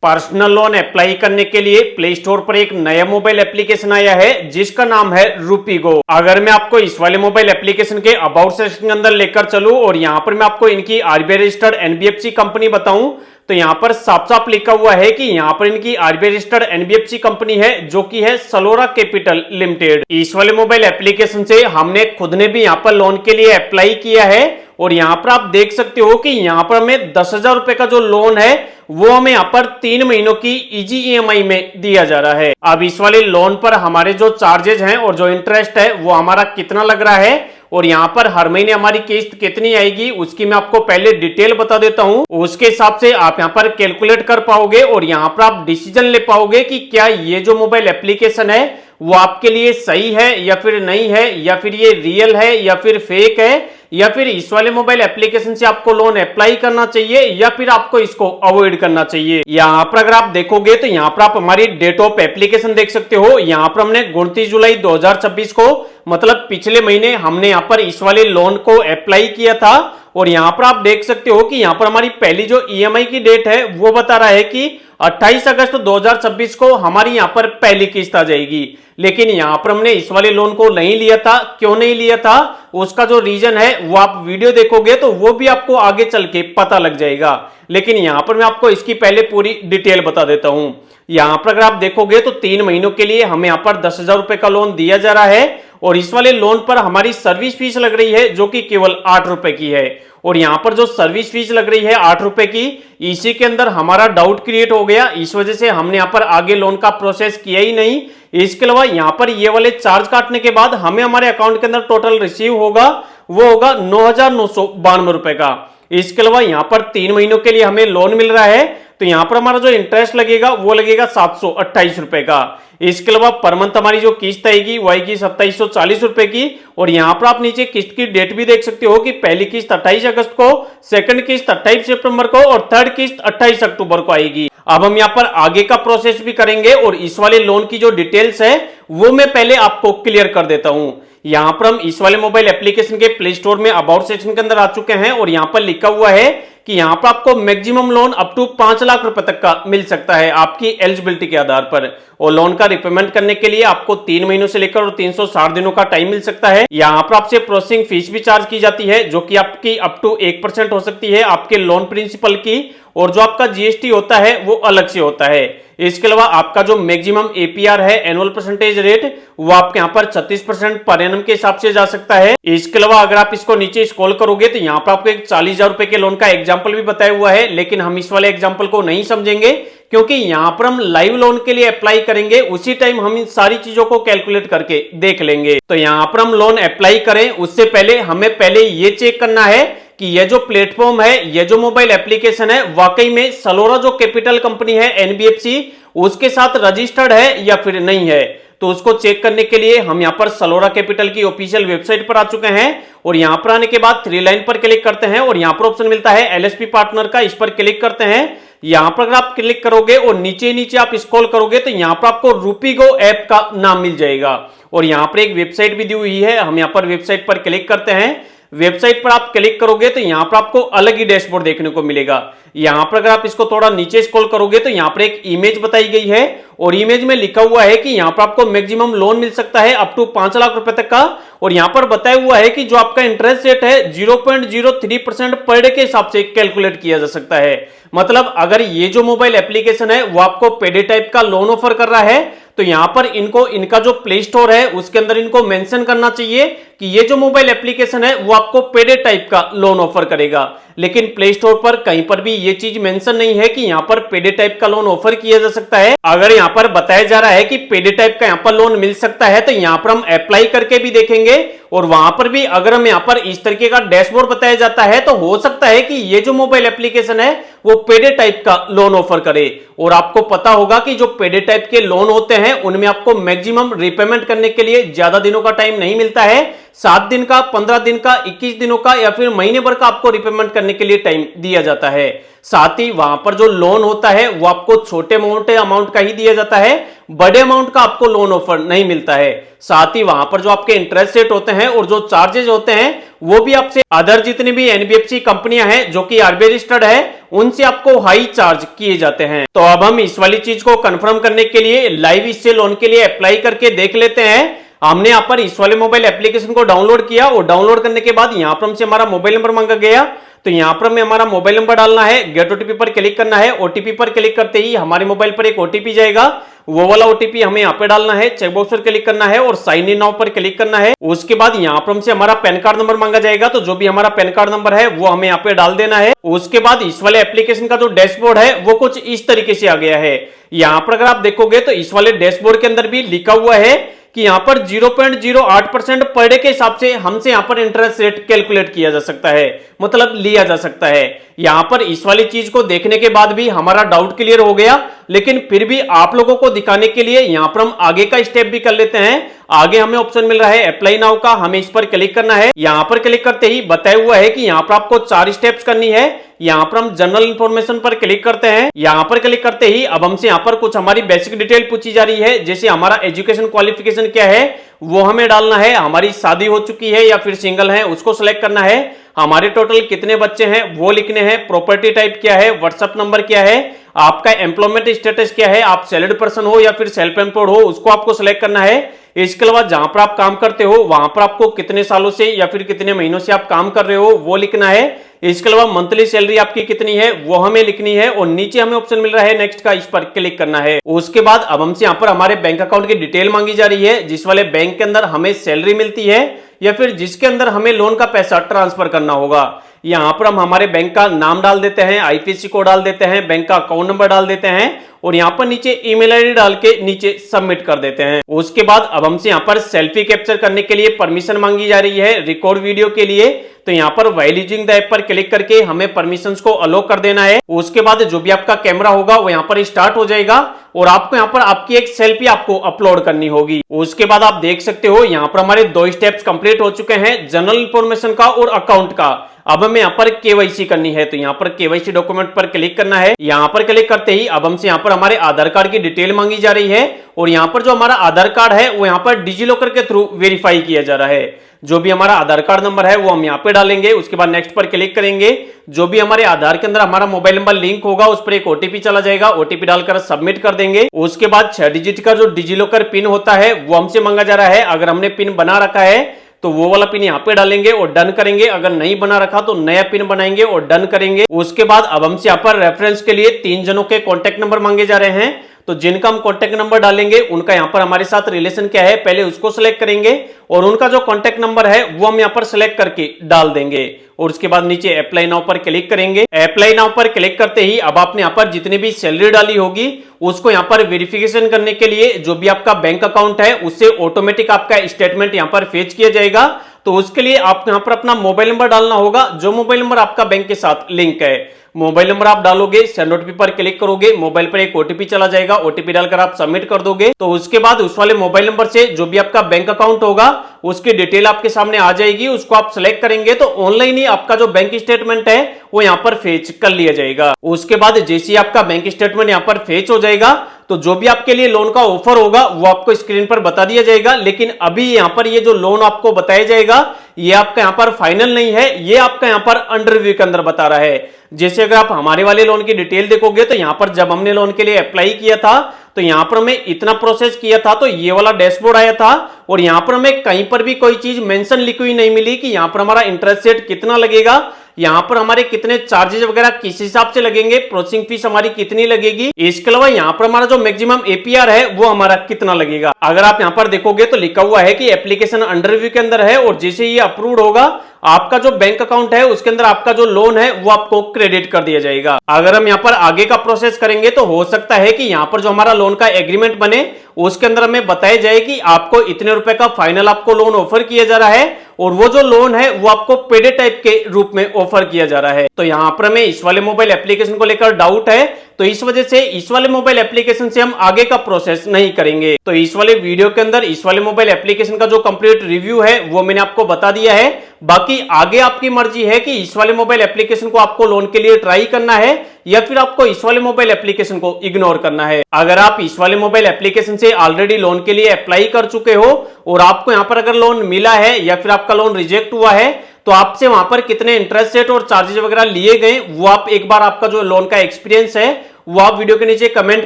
Personal loan apply करने के लिए प्ले स्टोर पर एक नया मोबाइल एप्लीकेशन आया है जिसका नाम है रूपीगो। अगर मैं आपको इस वाले मोबाइल एप्लीकेशन के अबाउट सेक्शन के अंदर लेकर चलूं और यहां पर मैं आपको इनकी आरबीआई रजिस्टर्ड एनबीएफसी कंपनी बताऊं तो यहाँ पर साफ साफ लिखा हुआ है कि यहाँ पर इनकी आरबीआई रजिस्टर्ड एनबीएफसी कंपनी है जो कि है सलोरा कैपिटल लिमिटेड। इस वाले मोबाइल एप्लीकेशन से हमने खुद ने भी यहाँ पर लोन के लिए अप्लाई किया है और यहाँ पर आप देख सकते हो कि यहाँ पर हमें 10,000 रुपए का जो लोन है वो हमें यहाँ पर 3 महीनों की इजी ईएमआई में दिया जा रहा है। अब इस वाले लोन पर हमारे जो चार्जेस हैं और जो इंटरेस्ट है वो हमारा कितना लग रहा है और यहाँ पर हर महीने हमारी किस्त कितनी आएगी उसकी मैं आपको पहले डिटेल बता देता हूँ। उसके हिसाब से आप यहाँ पर कैलकुलेट कर पाओगे और यहाँ पर आप डिसीजन ले पाओगे कि क्या ये जो मोबाइल एप्लीकेशन है वो आपके लिए सही है या फिर नहीं है, या फिर ये रियल है या फिर फेक है, या फिर इस वाले मोबाइल एप्लीकेशन से आपको लोन अप्लाई करना चाहिए या फिर आपको इसको अवॉइड करना चाहिए। यहाँ पर अगर आप देखोगे तो यहाँ पर आप हमारी डेट ऑफ एप्लीकेशन देख सकते हो। यहाँ पर हमने 29 जुलाई 2026 को मतलब पिछले महीने हमने यहाँ पर इस वाले लोन को अप्लाई किया था और यहाँ पर आप देख सकते हो कि यहाँ पर हमारी पहली जो ईएमआई की डेट है वो बता रहा है कि 28 अगस्त 2026 को हमारी यहाँ पर पहली किस्त आ जाएगी। लेकिन यहाँ पर हमने इस वाले लोन को नहीं लिया था। क्यों नहीं लिया था उसका जो रीजन है वो आप वीडियो देखोगे तो वो भी आपको आगे चल के पता लग जाएगा। लेकिन यहाँ पर मैं आपको इसकी पहले पूरी डिटेल बता देता हूँ। यहाँ पर अगर आप देखोगे तो 3 महीनों के लिए हमें यहाँ पर 10,000 रुपए का लोन दिया जा रहा है और इस वाले लोन पर हमारी सर्विस फीस लग रही है जो कि केवल 8 रुपए की है। और यहाँ पर जो सर्विस फीस लग रही है 8 रुपए की, इसी के अंदर हमारा डाउट क्रिएट हो गया, इस वजह से हमने यहाँ पर आगे लोन का प्रोसेस किया ही नहीं। इसके अलावा यहाँ पर ये वाले चार्ज काटने के बाद हमें हमारे अकाउंट के अंदर टोटल रिसीव होगा वो होगा 9,992 रुपए का। इसके अलावा यहाँ पर 3 महीनों के लिए हमें लोन मिल रहा है तो यहाँ पर हमारा जो इंटरेस्ट लगेगा वो लगेगा 728 रुपए का। इसके अलावा पर मंथ हमारी जो किस्त आएगी वो आएगी 2740 रुपए की। और यहाँ पर आप नीचे किस्त की डेट भी देख सकते हो कि पहली किस्त 28 अगस्त को, सेकंड किस्त 28 सितंबर को और थर्ड किस्त 28 अक्टूबर को आएगी। अब हम यहाँ पर आगे का प्रोसेस भी करेंगे और इस वाले लोन की जो डिटेल्स है वो मैं पहले आपको क्लियर कर देता हूँ। यहाँ पर हम इस वाले मोबाइल एप्लीकेशन के प्ले स्टोर में अबाउट सेक्शन के अंदर आ चुके हैं और यहाँ पर लिखा हुआ है कि यहाँ पर आपको maximum loan up to 5 lakh रुपए तक का मिल सकता है आपकी एलिजिबिलिटी के आधार पर। और लोन का रिपेमेंट करने के लिए आपको 3 महीनों से लेकर और 360 दिनों का टाइम मिल सकता है। यहाँ पर आपसे प्रोसेसिंग फीस भी चार्ज की जाती है जो कि आपकी अप टू 1% हो सकती है आपके लोन प्रिंसिपल की, और जो आपका जीएसटी होता है वो अलग से होता है। इसके अलावा आपका जो मैक्सिमम एपीआर है एनुअल परसेंटेज रेट वो आपके यहाँ पर 36% पर एनम के हिसाब से जा सकता है। इसके अलावा अगर आप इसको नीचे स्क्रॉल करोगे तो यहाँ पर आपको एक 40,000 रुपए के लोन का एग्जाम्पल भी बताया हुआ है, लेकिन हम इस वाले एग्जाम्पल को नहीं समझेंगे क्योंकि यहाँ पर हम लाइव लोन के लिए अप्लाई करेंगे, उसी टाइम हम इन सारी चीजों को कैलकुलेट करके देख लेंगे। तो यहाँ पर हम लोन अप्लाई करें उससे पहले हमें पहले ये चेक करना है कि ये जो प्लेटफॉर्म है, ये जो मोबाइल एप्लीकेशन है वाकई में सलोरा जो कैपिटल कंपनी है एनबीएफसी उसके साथ रजिस्टर्ड है या फिर नहीं है। तो उसको चेक करने के लिए हम यहाँ पर सलोरा कैपिटल की ऑफिशियल वेबसाइट पर आ चुके हैं और यहाँ पर आने के बाद 3 लाइन पर क्लिक करते हैं और यहाँ पर ऑप्शन मिलता है एलएसपी पार्टनर का, इस पर क्लिक करते हैं। यहाँ पर अगर आप क्लिक करोगे और नीचे नीचे आप स्क्रॉल करोगे तो यहाँ पर आपको रूपीगो ऐप का नाम मिल जाएगा और यहाँ पर एक वेबसाइट भी दी हुई है। हम यहाँ पर वेबसाइट पर क्लिक करते हैं। वेबसाइट पर आप क्लिक करोगे तो यहाँ पर आपको अलग ही डैशबोर्ड देखने को मिलेगा। यहाँ पर अगर आप इसको थोड़ा नीचे स्क्रॉल करोगे तो यहाँ पर एक इमेज बताई गई है और इमेज में लिखा हुआ है कि यहाँ पर आपको मैक्सिमम लोन मिल सकता है अप टू 5 लाख रुपए तक का। और यहाँ पर बताया हुआ है कि जो आपका इंटरेस्ट रेट है 0.03% पर डे के हिसाब से कैलकुलेट किया जा सकता है। मतलब अगर ये जो मोबाइल एप्लीकेशन है वो आपको पेडे टाइप का लोन ऑफर कर रहा है तो यहाँ पर इनको इनका जो प्ले स्टोर है उसके अंदर इनको मेंशन करना चाहिए कि ये जो मोबाइल एप्लीकेशन है वो आपको पेडे टाइप का लोन ऑफर करेगा। लेकिन प्ले स्टोर पर कहीं पर भी ये चीज मेंशन नहीं है कि यहाँ पर पेडे टाइप का लोन ऑफर किया जा सकता है। अगर यहाँ पर बताया जा रहा है कि पेडे टाइप का यहाँ पर लोन मिल सकता है तो यहाँ पर हम अप्लाई करके भी देखेंगे और वहां पर भी अगर हम यहाँ पर इस तरीके का डैशबोर्ड बताया जाता है तो हो सकता है कि ये जो मोबाइल एप्लीकेशन है वो पेडे टाइप का लोन ऑफर करे। और आपको पता होगा कि जो पेडे टाइप के लोन होते हैं उनमें आपको मैक्सिमम रिपेमेंट करने के लिए ज्यादा दिनों का टाइम नहीं मिलता है। 7 दिन का, 15 दिन का, 21 दिनों का या फिर महीने भर का आपको रिपेमेंट करने के लिए टाइम दिया जाता है। साथ ही वहां पर जो लोन होता है वो आपको छोटे मोटे अमाउंट का ही दिया जाता है, बड़े अमाउंट का आपको लोन ऑफर नहीं मिलता है। साथ ही वहां पर जो आपके इंटरेस्ट रेट होते हैं और जो चार्जेस होते हैं वो भी आपसे अदर जितनी भी एनबीएफसी कंपनियां हैं जो कि आरबीआई रजिस्टर्ड है उनसे आपको हाई चार्ज किए जाते हैं। तो अब हम इस वाली चीज को कंफर्म करने के लिए लाइव इससे लोन के लिए अप्लाई करके देख लेते हैं। हमने यहाँ पर इस वाले मोबाइल एप्लीकेशन को डाउनलोड किया और डाउनलोड करने के बाद यहाँ पर हमसे हमारा मोबाइल नंबर मांगा गया। तो यहाँ पर हमें हमारा मोबाइल नंबर डालना है, गेट ओटीपी पर क्लिक करना है। ओटीपी पर क्लिक करते ही हमारे मोबाइल पर एक ओटीपी जाएगा, वो वाला ओटीपी हमें यहाँ पे डालना है। चेकबॉक्स पर क्लिक करना है और साइन इन नाउ पर क्लिक करना है। उसके बाद यहाँ पर हमसे हमारा पैन कार्ड नंबर मांगा जाएगा, तो जो भी हमारा पैन कार्ड नंबर है वो हमें यहाँ पे डाल देना है। उसके बाद इस वाले एप्लीकेशन का जो डैशबोर्ड है वो कुछ इस तरीके से आ गया है। यहाँ पर अगर आप देखोगे तो इस वाले डैशबोर्ड के अंदर भी लिखा हुआ है कि यहाँ पर 0.08% पर डे के हिसाब से हमसे यहाँ पर इंटरेस्ट रेट कैलकुलेट किया जा सकता है, मतलब लिया जा सकता है। यहाँ पर इस वाली चीज को देखने के बाद भी हमारा डाउट क्लियर हो गया, लेकिन फिर भी आप लोगों को दिखाने के लिए यहाँ पर हम आगे का स्टेप भी कर लेते हैं। आगे हमें ऑप्शन मिल रहा है अप्लाई नाउ का, हमें इस पर क्लिक करना है। यहाँ पर क्लिक करते ही बताया हुआ है कि यहाँ पर आपको 4 स्टेप्स करनी है। यहाँ पर हम जनरल इंफॉर्मेशन पर क्लिक करते हैं। यहाँ पर क्लिक करते ही अब हमसे यहाँ पर कुछ हमारी बेसिक डिटेल पूछी जा रही है, जैसे हमारा एजुकेशन क्वालिफिकेशन क्या है वो हमें डालना है, हमारी शादी हो चुकी है या फिर सिंगल है उसको सिलेक्ट करना है, हमारे टोटल कितने बच्चे हैं वो लिखने हैं, प्रॉपर्टी टाइप क्या है, व्हाट्सएप नंबर क्या है, आपका एम्प्लॉयमेंट स्टेटस क्या है, आप सैलरीड पर्सन हो या फिर सेल्फ एम्प्लॉयड हो उसको आपको सिलेक्ट करना है। इसके अलावा जहां पर आप काम करते हो वहां पर आपको कितने सालों से या फिर कितने महीनों से आप काम कर रहे हो वो लिखना है। इसके अलावा मंथली सैलरी आपकी कितनी है वो हमें लिखनी है और नीचे हमें ऑप्शन मिल रहा है नेक्स्ट का, इस पर क्लिक करना है। उसके बाद अब हमसे यहाँ पर हमारे बैंक अकाउंट की डिटेल मांगी जा रही है, जिस वाले बैंक के अंदर हमें सैलरी मिलती है या फिर जिसके अंदर हमें लोन का पैसा ट्रांसफर करना होगा। यहाँ पर हम हमारे बैंक का नाम डाल देते हैं, आईपीसी कोड डाल देते हैं, बैंक का अकाउंट नंबर डाल देते हैं और यहाँ पर नीचे ईमेल आईडी डाल के नीचे सबमिट कर देते हैं। उसके बाद अब हमसे यहाँ पर सेल्फी कैप्चर करने के लिए परमिशन मांगी जा रही है रिकॉर्ड वीडियो के लिए। तो यहाँ पर व्हाइल यूजिंग द ऐप पर क्लिक करके हमें परमिशंस को अलो कर देना है। उसके बाद जो भी आपका कैमरा होगा वो यहाँ पर स्टार्ट हो जाएगा और आपको यहाँ पर आपकी एक सेल्फी आपको अपलोड करनी होगी। उसके बाद आप देख सकते हो यहाँ पर हमारे 2 स्टेप्स कंप्लीट हो चुके हैं, जनरल इंफॉर्मेशन का और अकाउंट का। अब हमें यहाँ पर केवाईसी करनी है, तो यहाँ पर केवाईसी डॉक्यूमेंट पर क्लिक करना है। यहाँ पर क्लिक करते ही अब हमसे यहाँ पर हमारे आधार कार्ड की डिटेल मांगी जा रही है और यहाँ पर जो हमारा आधार कार्ड है वो यहाँ पर डिजिलॉकर के थ्रू वेरीफाई किया जा रहा है। जो भी हमारा आधार कार्ड नंबर है वो हम यहाँ पे डालेंगे। उसके बाद नेक्स्ट पर क्लिक करेंगे। जो भी हमारे आधार के अंदर हमारा मोबाइल नंबर लिंक होगा उस पर एक ओटीपी चला जाएगा, ओटीपी डालकर सबमिट कर देंगे। उसके बाद 6 डिजिट का जो डिजिलॉकर पिन होता है वो हमसे मांगा जा रहा है। अगर हमने पिन बना रखा है तो वो वाला पिन यहाँ पे डालेंगे और डन करेंगे, अगर नहीं बना रखा तो नया पिन बनाएंगे और डन करेंगे। उसके बाद अब हमसे यहाँ पर रेफरेंस के लिए 3 जनों के कॉन्टेक्ट नंबर मांगे जा रहे हैं, तो जिनका हम कॉन्टेक्ट नंबर डालेंगे उनका यहाँ पर हमारे साथ रिलेशन क्या है पहले उसको सिलेक्ट करेंगे और उनका जो कॉन्टेक्ट नंबर है वो हम यहाँ पर सिलेक्ट करके डाल देंगे और उसके बाद नीचे अप्लाई नाउ पर क्लिक करेंगे। अप्लाई नाउ पर क्लिक करते ही अब आपने यहाँ पर जितनी भी सैलरी डाली होगी उसको यहाँ पर वेरिफिकेशन करने के लिए जो भी आपका बैंक अकाउंट है उससे ऑटोमेटिक आपका स्टेटमेंट यहाँ पर फेच किया जाएगा। तो उसके लिए आप यहाँ पर अपना मोबाइल नंबर डालना होगा, जो मोबाइल नंबर आपका बैंक के साथ लिंक है। मोबाइल नंबर आप डालोगे, सेंड ओटीपी पर क्लिक करोगे, मोबाइल पर एक ओटीपी चला जाएगा, ओटीपी डालकर आप सबमिट कर दोगे। तो उसके बाद उस वाले मोबाइल नंबर से जो भी आपका बैंक अकाउंट होगा उसकी डिटेल आपके सामने आ जाएगी, उसको आप सिलेक्ट करेंगे तो ऑनलाइन ही आपका जो बैंक स्टेटमेंट है वो यहाँ पर फेच कर लिया जाएगा। उसके बाद जैसे ही आपका बैंक स्टेटमेंट यहाँ पर फेच हो जाएगा तो जो भी आपके लिए लोन का ऑफर होगा वो आपको स्क्रीन पर बता दिया जाएगा। लेकिन अभी यहाँ पर ये जो लोन आपको बताया जाएगा ये आपका यहाँ पर फाइनल नहीं है, ये आपका यहाँ पर अंडर रिव्यू के अंदर बता रहा है। जैसे अगर आप हमारे वाले लोन की डिटेल देखोगे तो यहाँ पर जब हमने लोन के लिए अप्लाई किया था तो यहाँ पर हमें इतना प्रोसेस किया था तो ये वाला डैशबोर्ड आया था और यहाँ पर हमें कहीं पर भी कोई चीज मेंशन लिखी हुई नहीं मिली कि यहाँ पर हमारा इंटरेस्ट रेट कितना लगेगा, यहाँ पर हमारे कितने चार्जेस वगैरह किस हिसाब से लगेंगे, प्रोसेसिंग फीस हमारी कितनी लगेगी, इसके अलावा यहाँ पर हमारा जो मैक्सिमम एपीआर है वो हमारा कितना लगेगा। अगर आप यहाँ पर देखोगे तो लिखा हुआ है कि एप्लीकेशन अंडर रिव्यू के अंदर है और जैसे ये अप्रूव्ड होगा आपका जो बैंक अकाउंट है उसके अंदर आपका जो लोन है वो आपको क्रेडिट कर दिया जाएगा। अगर हम यहाँ पर आगे का प्रोसेस करेंगे तो हो सकता है कि यहाँ पर जो हमारा लोन का एग्रीमेंट बने उसके अंदर हमें बताया जाए कि आपको इतने रुपए का फाइनल आपको लोन ऑफर किया जा रहा है और वो जो लोन है वो आपको पेडे टाइप के रूप में ऑफर किया जा रहा है। तो यहाँ पर हमें इस वाले मोबाइल एप्लीकेशन को लेकर डाउट है, तो इस वजह से इस वाले मोबाइल एप्लीकेशन से हम आगे का प्रोसेस नहीं करेंगे। तो इस वाले वीडियो के अंदर इस वाले मोबाइल एप्लीकेशन का जो कंप्लीट रिव्यू है वो मैंने आपको बता दिया है। बाकी आगे आपकी मर्जी है कि इस वाले मोबाइल एप्लीकेशन को आपको लोन के लिए ट्राई करना है या फिर आपको इस वाले मोबाइल एप्लीकेशन को इग्नोर करना है। अगर आप इस वाले मोबाइल एप्लीकेशन से ऑलरेडी लोन के लिए अप्लाई कर चुके हो और आपको यहां पर अगर लोन मिला है या फिर आपका लोन रिजेक्ट हुआ है तो आपसे वहां पर कितने इंटरेस्ट रेट और चार्जेस वगैरह लिए गए वो आप एक बार आपका जो लोन का एक्सपीरियंस है वो आप वीडियो के नीचे कमेंट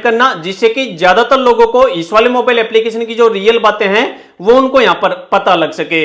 करना, जिससे कि ज्यादातर लोगों को इस वाले मोबाइल एप्लीकेशन की जो रियल बातें हैं वो उनको यहां पर पता लग सके।